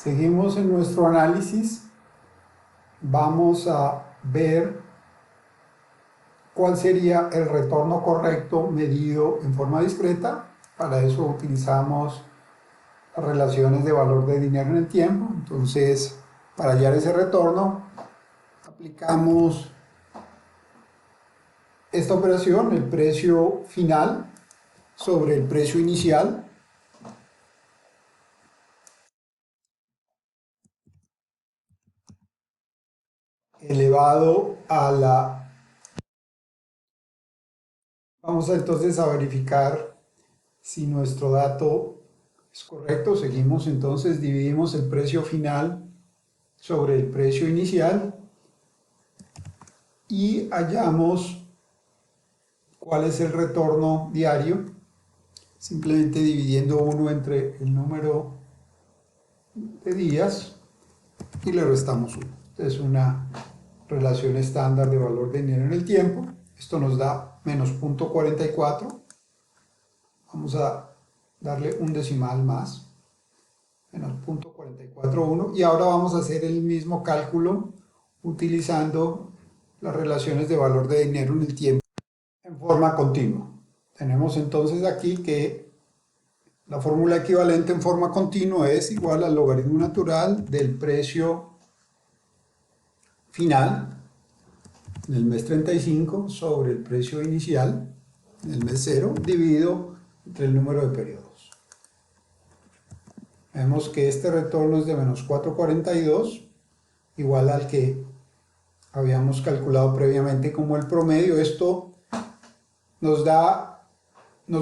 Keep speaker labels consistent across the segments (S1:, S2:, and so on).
S1: Seguimos en nuestro análisis. Vamos a ver cuál sería el retorno correcto medido en forma discreta. Para eso utilizamos las relaciones de valor de dinero en el tiempo. Entonces, para hallar ese retorno, aplicamos esta operación, el precio final sobre el precio inicial, elevado a la... Vamos entonces a verificar si nuestro dato es correcto. Seguimos entonces, dividimos el precio final sobre el precio inicial y hallamos cuál es el retorno diario, simplemente dividiendo 1 entre el número de días y le restamos 1. Es una relación estándar de valor de dinero en el tiempo. Esto nos da menos 0.44. Vamos a darle un decimal más, menos 0.441. Y ahora vamos a hacer el mismo cálculo utilizando las relaciones de valor de dinero en el tiempo en forma continua. Tenemos entonces aquí que la fórmula equivalente en forma continua es igual al logaritmo natural del precio final en el mes 35 sobre el precio inicial en el mes 0 dividido entre el número de periodos. Vemos que este retorno es de menos 442, igual al que habíamos calculado previamente como el promedio. Esto nos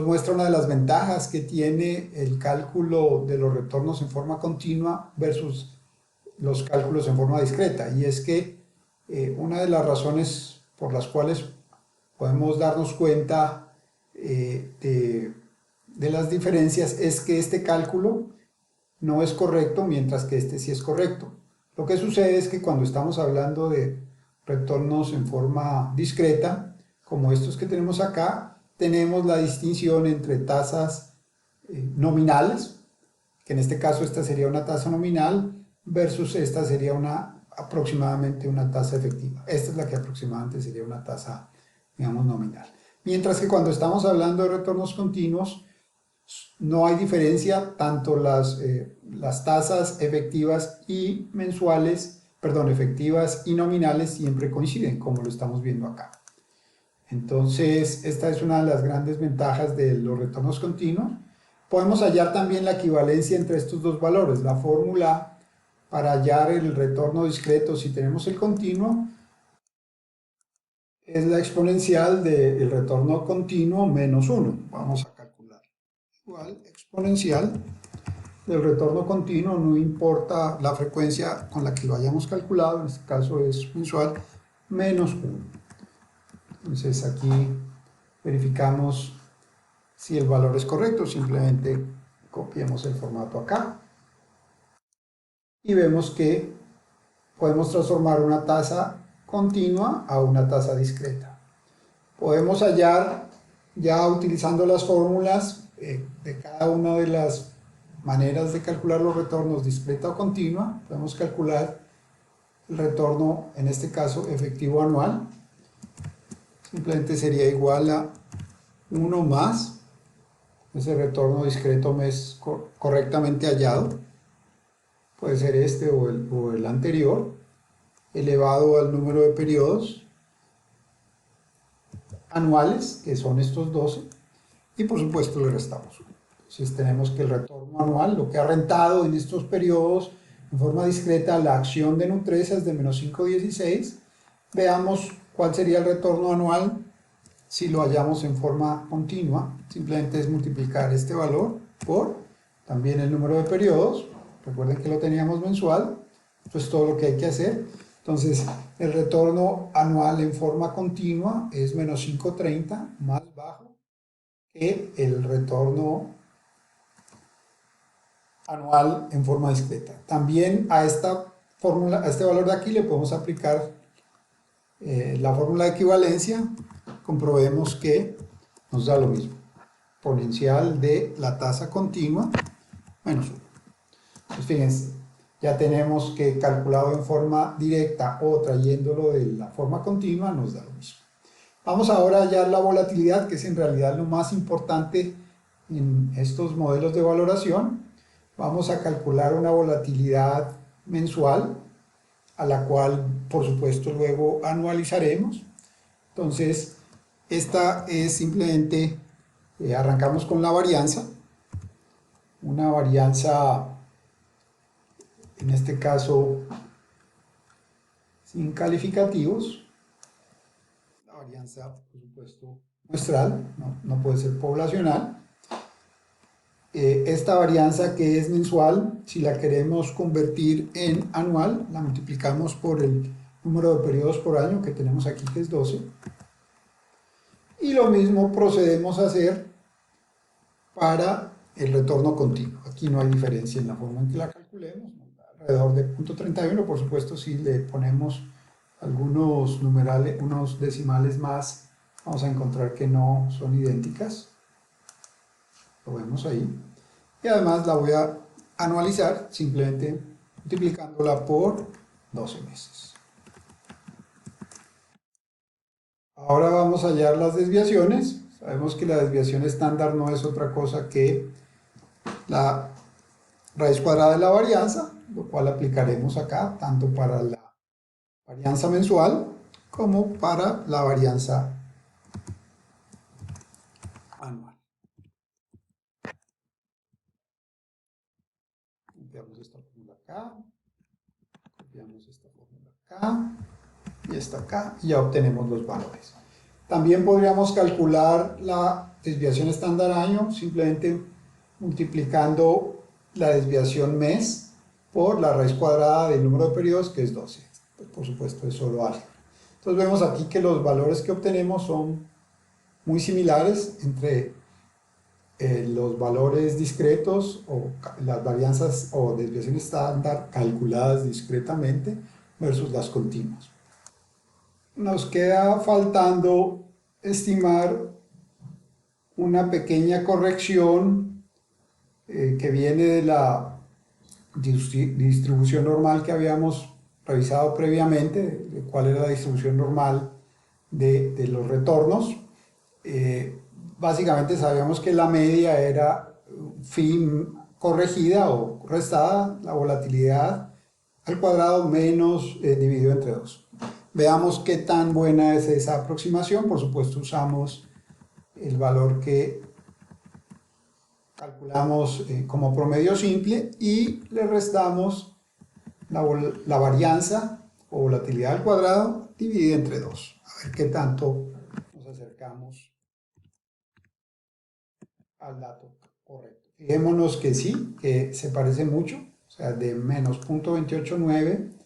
S1: muestra una de las ventajas que tiene el cálculo de los retornos en forma continua versus los cálculos en forma discreta, y es que una de las razones por las cuales podemos darnos cuenta de las diferencias es que este cálculo no es correcto, mientras que este sí es correcto. Lo que sucede es que cuando estamos hablando de retornos en forma discreta, como estos que tenemos acá, tenemos la distinción entre tasas nominales, que en este caso esta sería una tasa nominal, versus esta sería aproximadamente una tasa efectiva. Esta es la que aproximadamente sería una tasa, digamos, nominal. Mientras que cuando estamos hablando de retornos continuos, no hay diferencia, tanto las tasas efectivas y mensuales, perdón, efectivas y nominales siempre coinciden, como lo estamos viendo acá. Entonces, esta es una de las grandes ventajas de los retornos continuos. Podemos hallar también la equivalencia entre estos dos valores. La fórmula para hallar el retorno discreto si tenemos el continuo es la exponencial del retorno continuo menos 1. Vamos a calcular. Igual, exponencial del retorno continuo, no importa la frecuencia con la que lo hayamos calculado, en este caso es mensual, menos 1. Entonces aquí verificamos si el valor es correcto, simplemente copiamos el formato acá y vemos que podemos transformar una tasa continua a una tasa discreta. Podemos hallar, ya utilizando las fórmulas de cada una de las maneras de calcular los retornos, discreta o continua, podemos calcular el retorno, en este caso efectivo anual. Simplemente sería igual a 1 más ese retorno discreto mes correctamente hallado, puede ser este o el anterior, elevado al número de periodos anuales, que son estos 12, y por supuesto le restamos 1. Entonces tenemos que el retorno anual, lo que ha rentado en estos periodos en forma discreta la acción de Nutresa es de menos 5,16. Veamos cuál sería el retorno anual si lo hallamos en forma continua. Simplemente es multiplicar este valor por también el número de periodos. Recuerden que lo teníamos mensual, esto es todo lo que hay que hacer. Entonces el retorno anual en forma continua es menos 5,30, más bajo que el retorno anual en forma discreta. También a esta fórmula, a este valor de aquí le podemos aplicar la fórmula de equivalencia. Comprobemos que nos da lo mismo, exponencial de la tasa continua menos 1. Pues fíjense, ya tenemos que calculado en forma directa o trayéndolo de la forma continua nos da lo mismo. Vamos ahora a hallar la volatilidad, que es en realidad lo más importante en estos modelos de valoración. Vamos a calcular una volatilidad mensual, a la cual por supuesto luego anualizaremos. Entonces, esta es simplemente, arrancamos con la varianza, una varianza, en este caso, sin calificativos. La varianza, por supuesto, muestral, no puede ser poblacional. Esta varianza que es mensual, si la queremos convertir en anual, la multiplicamos por el número de periodos por año que tenemos aquí, que es 12. Y lo mismo procedemos a hacer para el retorno continuo. Aquí no hay diferencia en la forma en que la calculemos, alrededor de 0.31, por supuesto si le ponemos algunos numerales, unos decimales más, vamos a encontrar que no son idénticas. Lo vemos ahí. Y además la voy a anualizar simplemente multiplicándola por 12 meses. Ahora vamos a hallar las desviaciones. Sabemos que la desviación estándar no es otra cosa que la raíz cuadrada de la varianza, lo cual aplicaremos acá tanto para la varianza mensual como para la varianza anual. Copiamos esta fórmula acá, copiamos esta fórmula acá y esta acá, y ya obtenemos los valores. También podríamos calcular la desviación estándar año simplemente multiplicando la desviación mes por la raíz cuadrada del número de periodos, que es 12. Pues por supuesto es solo álgebra. Entonces vemos aquí que los valores que obtenemos son muy similares entre los valores discretos o las varianzas o desviación estándar calculadas discretamente versus las continuas. Nos queda faltando estimar una pequeña corrección que viene de la distribución normal que habíamos revisado previamente, de cuál era la distribución normal de los retornos. Básicamente sabíamos que la media era phi corregida o restada, la volatilidad al cuadrado menos dividido entre 2. Veamos qué tan buena es esa aproximación. Por supuesto usamos el valor que calculamos como promedio simple y le restamos la varianza o volatilidad al cuadrado dividida entre 2. A ver qué tanto nos acercamos al dato correcto. Fijémonos que sí, que se parece mucho, o sea, de menos 0.289,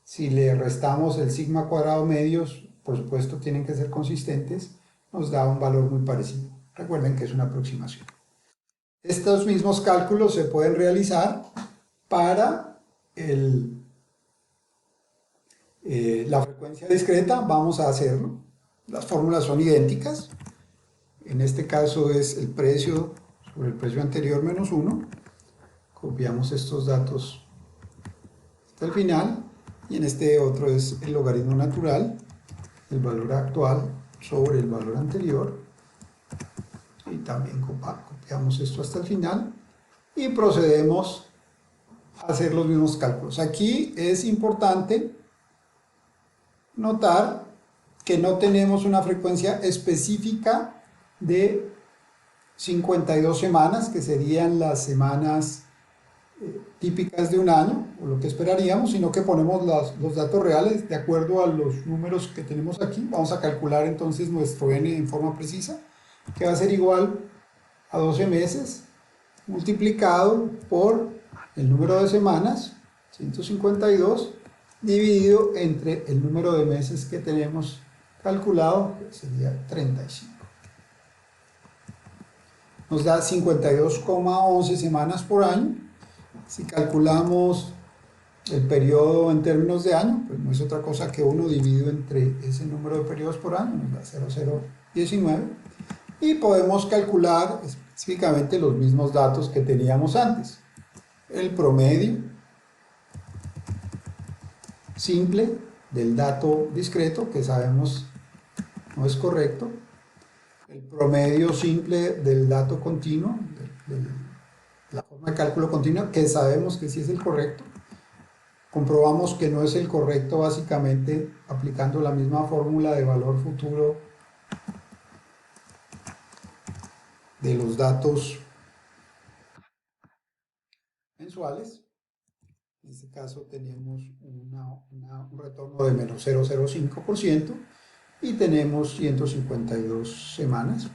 S1: si le restamos el sigma cuadrado medios, por supuesto tienen que ser consistentes, nos da un valor muy parecido. Recuerden que es una aproximación. Estos mismos cálculos se pueden realizar para la frecuencia discreta. Vamos a hacerlo. Las fórmulas son idénticas. En este caso es el precio sobre el precio anterior menos 1. Copiamos estos datos hasta el final. Y en este otro es el logaritmo natural, el valor actual sobre el valor anterior. Y también copiamos esto hasta el final. Y procedemos a hacer los mismos cálculos. Aquí es importante notar que no tenemos una frecuencia específica de 52 semanas, que serían las semanas típicas de un año, o lo que esperaríamos, sino que ponemos los datos reales de acuerdo a los números que tenemos aquí. Vamos a calcular entonces nuestro n en forma precisa, que va a ser igual a 12 meses multiplicado por el número de semanas, 152, dividido entre el número de meses que tenemos calculado, que sería 35. Nos da 52,11 semanas por año. Si calculamos el periodo en términos de año, pues no es otra cosa que 1 dividido entre ese número de periodos por año, nos da 0,019. Y podemos calcular específicamente los mismos datos que teníamos antes. El promedio simple del dato discreto, que sabemos no es correcto, el promedio simple del dato continuo, de la forma de cálculo continua, que sabemos que sí es el correcto. Comprobamos que no es el correcto básicamente aplicando la misma fórmula de valor futuro de los datos mensuales. En este caso tenemos un retorno de menos 0,05% y tenemos 152 semanas.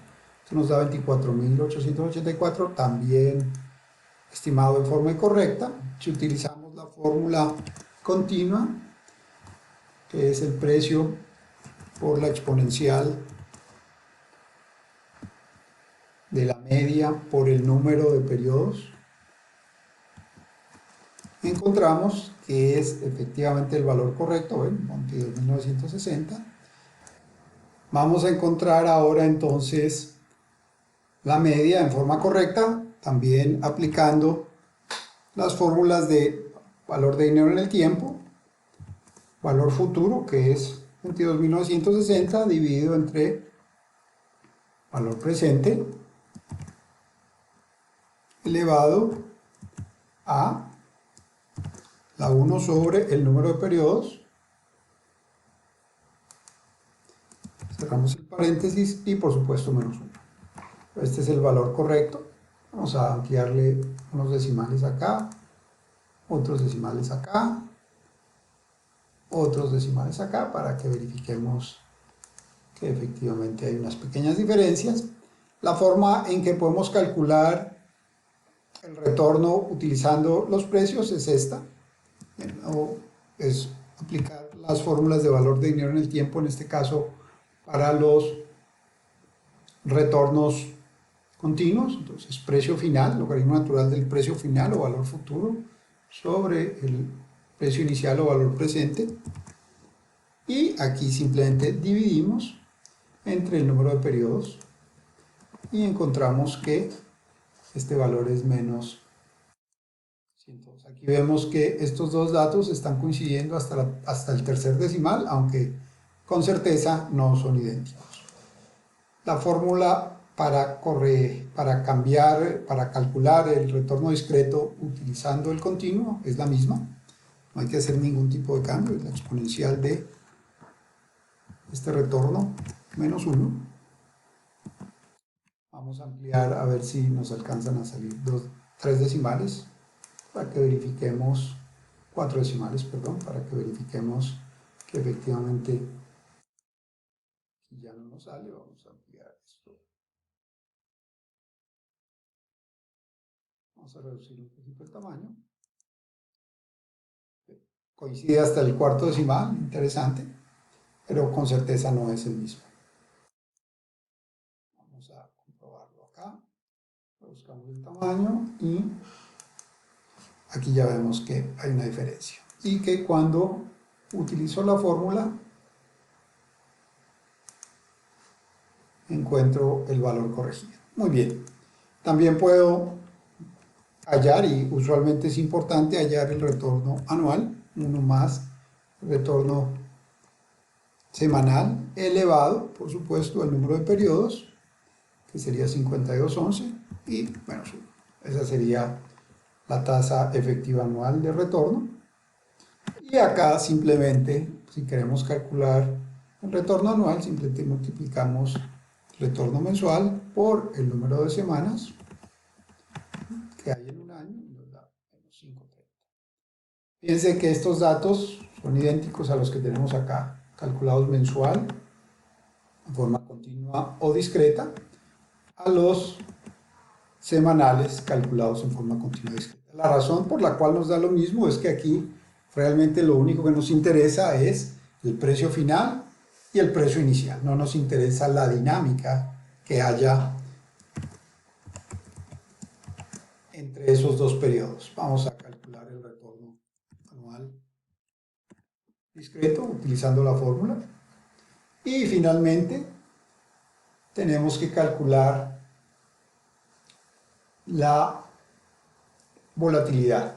S1: Esto nos da 24.884, también estimado en forma incorrecta. Si utilizamos la fórmula continua, que es el precio por la exponencial de la media por el número de periodos, encontramos que es efectivamente el valor correcto, ¿ven? 22.960. Vamos a encontrar ahora entonces la media en forma correcta, también aplicando las fórmulas de valor de dinero en el tiempo, valor futuro, que es 22.960 dividido entre valor presente elevado a la 1 sobre el número de periodos. Cerramos el paréntesis y por supuesto menos 1. Este es el valor correcto. Vamos a ampliarle unos decimales acá, otros decimales acá, otros decimales acá, para que verifiquemos que efectivamente hay unas pequeñas diferencias. La forma en que podemos calcular el retorno utilizando los precios es esta. Es aplicar las fórmulas de valor de dinero en el tiempo, en este caso para los retornos continuos. Entonces, precio final, logaritmo natural del precio final o valor futuro sobre el precio inicial o valor presente, y aquí simplemente dividimos entre el número de periodos y encontramos que este valor es menos 102. Aquí vemos que estos dos datos están coincidiendo hasta el tercer decimal, aunque con certeza no son idénticos. La fórmula para calcular el retorno discreto utilizando el continuo es la misma. No hay que hacer ningún tipo de cambio, es la exponencial de este retorno menos 1. Vamos a ampliar a ver si nos alcanzan a salir 3 decimales para que verifiquemos, 4 decimales, perdón, para que verifiquemos que efectivamente ya no nos sale. Vamos a ampliar esto. Vamos a reducir un poquito el tamaño. Coincide hasta el cuarto decimal, interesante, pero con certeza no es el mismo. Vamos a comprobarlo acá. Buscamos el tamaño y aquí ya vemos que hay una diferencia. Y que cuando utilizo la fórmula encuentro el valor corregido. Muy bien. También puedo hallar, y usualmente es importante hallar el retorno anual, uno más retorno semanal elevado, por supuesto, el número de periodos, que sería 5211, y bueno, esa sería la tasa efectiva anual de retorno. Y acá simplemente, si queremos calcular el retorno anual, simplemente multiplicamos el retorno mensual por el número de semanas que hay en un año y nos da menos 530. Fíjense que estos datos son idénticos a los que tenemos acá, calculados mensual, en forma continua o discreta, a los semanales calculados en forma continua o discreta. La razón por la cual nos da lo mismo es que aquí realmente lo único que nos interesa es el precio final y el precio inicial. No nos interesa la dinámica que haya entre esos dos periodos. Vamos a calcular el retorno anual discreto utilizando la fórmula. Y finalmente tenemos que calcular la volatilidad.